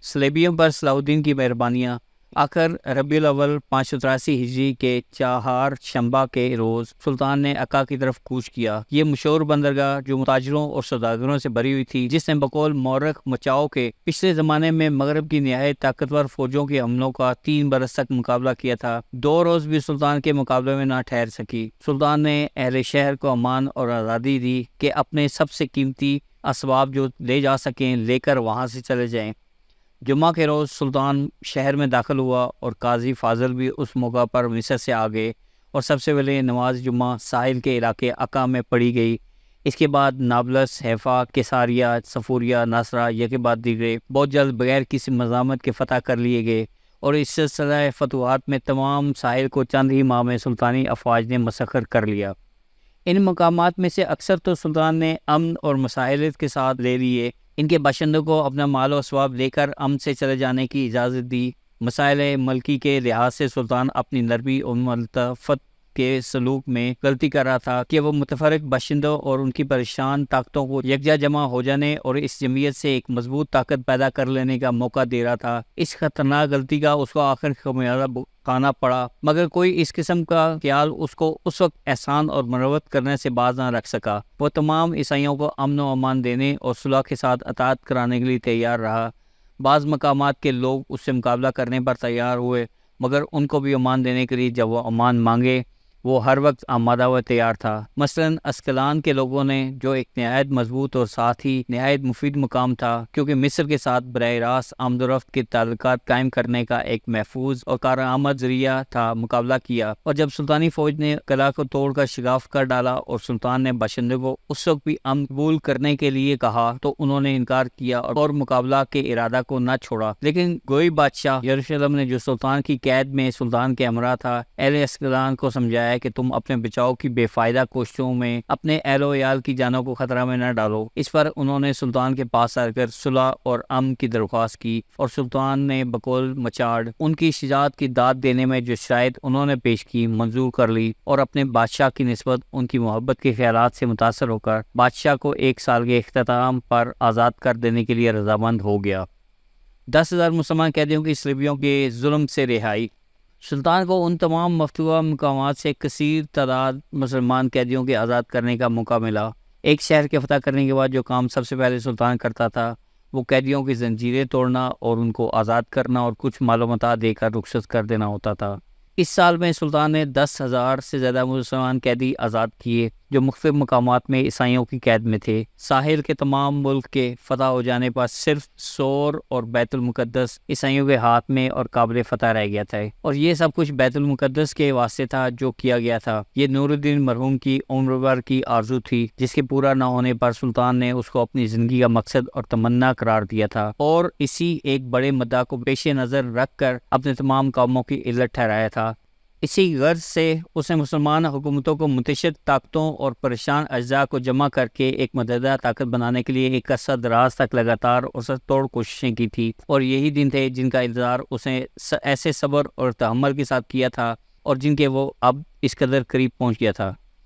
صلیبیوں پر صلاح الدین کی مہربانیاں۔ آخر ربیع الاول 583 ہجری کے چہار شنبہ کے روز سلطان نے عکا کی طرف کوچ کیا۔ یہ مشہور بندرگاہ جو تاجروں اور سوداگروں سے بھری ہوئی تھی، جس نے بقول مورخ مچاؤ کے پچھلے زمانے میں مغرب کی نہایت طاقتور فوجوں کے حملوں کا 3 برس تک مقابلہ کیا تھا، 2 روز بھی سلطان کے مقابلے میں نہ ٹھہر سکی۔ سلطان نے اہل شہر کو امان اور آزادی دی کہ اپنے سب سے قیمتی اسباب جو لے جا سکیں لے کر وہاں سے چلے جائیں۔ جمعہ کے روز سلطان شہر میں داخل ہوا اور قاضی فاضل بھی اس موقع پر مصر سے آ گئے اور سب سے پہلے نماز جمعہ ساحل کے علاقے عکا میں پڑھی گئی۔ اس کے بعد نابلس، حیفا، کیساریہ، صفوریہ، ناصرہ یہ بعد دیگرے بہت جلد بغیر کسی مزاحمت کے فتح کر لیے گئے، اور اس سلسلہ فتوحات میں تمام ساحل کو چند ہی ماہ میں سلطانی افواج نے مسخر کر لیا۔ ان مقامات میں سے اکثر تو سلطان نے امن اور مساحلت کے ساتھ لے لیے۔ ان کے باشندوں کو اپنا مال و اسباب لے کر امن سے چلے جانے کی اجازت دی۔ مسائل ملکی کے لحاظ سے سلطان اپنی نرمی اور ملطفت کے سلوک میں غلطی کر رہا تھا کہ وہ متفرق باشندوں اور ان کی پریشان طاقتوں کو یکجا جمع ہو جانے اور اس جمعیت سے ایک مضبوط طاقت پیدا کر لینے کا موقع دے رہا تھا۔ اس خطرناک غلطی کا اس کو آخر خمیازہ کھانا پڑا، مگر کوئی اس قسم کا خیال اس کو اس وقت احسان اور مروت کرنے سے باز نہ رکھ سکا۔ وہ تمام عیسائیوں کو امن و امان دینے اور صلح کے ساتھ اطاعت کرانے کے لیے تیار رہا۔ بعض مقامات کے لوگ اس سے مقابلہ کرنے پر تیار ہوئے، مگر ان کو بھی امان دینے کے لیے جب وہ امان مانگے وہ ہر وقت آمادہ و تیار تھا۔ مثلاً اسکلان کے لوگوں نے، جو ایک نہایت مضبوط اور ساتھ ہی نہایت مفید مقام تھا، کیونکہ مصر کے ساتھ براہ راست آمد و رفت کے تعلقات قائم کرنے کا ایک محفوظ اور کارآمد ذریعہ تھا، مقابلہ کیا، اور جب سلطانی فوج نے قلعہ کو توڑ کر شگاف کر ڈالا اور سلطان نے باشندوں کو اس وقت بھی امن قبول کرنے کے لیے کہا تو انہوں نے انکار کیا اور مقابلہ کے ارادہ کو نہ چھوڑا۔ لیکن گوئی بادشاہ یروشلم نے، جو سلطان کی قید میں سلطان کے ہمراہ تھا، اہل اسکلان کو سمجھایا کہ تم اپنے بچاؤ کی بے فائدہ کوششوں میں اپنے اہل و عیال کی جانوں کو خطرہ میں نہ ڈالو۔ اس پر انہوں نے سلطان کے پاس آ کر صلح اور امن کی درخواست کی، اور سلطان نے بقول مچاڑ ان کی شجاعت کی داد دینے میں جو شرائط انہوں نے پیش کی منظور کر لی، اور اپنے بادشاہ کی نسبت ان کی محبت کے خیالات سے متاثر ہو کر بادشاہ کو 1 سال کے اختتام پر آزاد کر دینے کے لیے رضامند ہو گیا۔ 10,000 مسلمان قیدیوں کی صلیبیوں کے ظلم سے رہائی۔ سلطان کو ان تمام مفتوحہ مقامات سے کثیر تعداد مسلمان قیدیوں کے آزاد کرنے کا موقع ملا۔ ایک شہر کے فتح کرنے کے بعد جو کام سب سے پہلے سلطان کرتا تھا وہ قیدیوں کی زنجیریں توڑنا اور ان کو آزاد کرنا اور کچھ مال و متاع دے کر رخصت کر دینا ہوتا تھا۔ اس سال میں سلطان نے 10,000 سے زیادہ مسلمان قیدی آزاد کیے جو مختلف مقامات میں عیسائیوں کی قید میں تھے۔ ساحل کے تمام ملک کے فتح ہو جانے پر صرف سور اور بیت المقدس عیسائیوں کے ہاتھ میں اور قابل فتح رہ گیا تھا، اور یہ سب کچھ بیت المقدس کے واسطے تھا جو کیا گیا تھا۔ یہ نور الدین مرحوم کی عمر بھر کی آرزو تھی، جس کے پورا نہ ہونے پر سلطان نے اس کو اپنی زندگی کا مقصد اور تمنا قرار دیا تھا، اور اسی ایک بڑے مدعا کو پیش نظر رکھ کر اپنے تمام کاموں کی علت ٹھہرایا تھا۔ اسی غرض سے اس نے مسلمان حکومتوں کو منتشر طاقتوں اور پریشان اجزاء کو جمع کر کے ایک متحدہ طاقت بنانے کے لیے ایک عرصہ دراز تک لگاتار اور سر توڑ کوششیں کی تھی، اور یہی دن تھے جن کا انتظار اس نے ایسے صبر اور تحمل کے ساتھ کیا تھا اور جن کے وہ اب اس قدر قریب پہنچ گیا تھا۔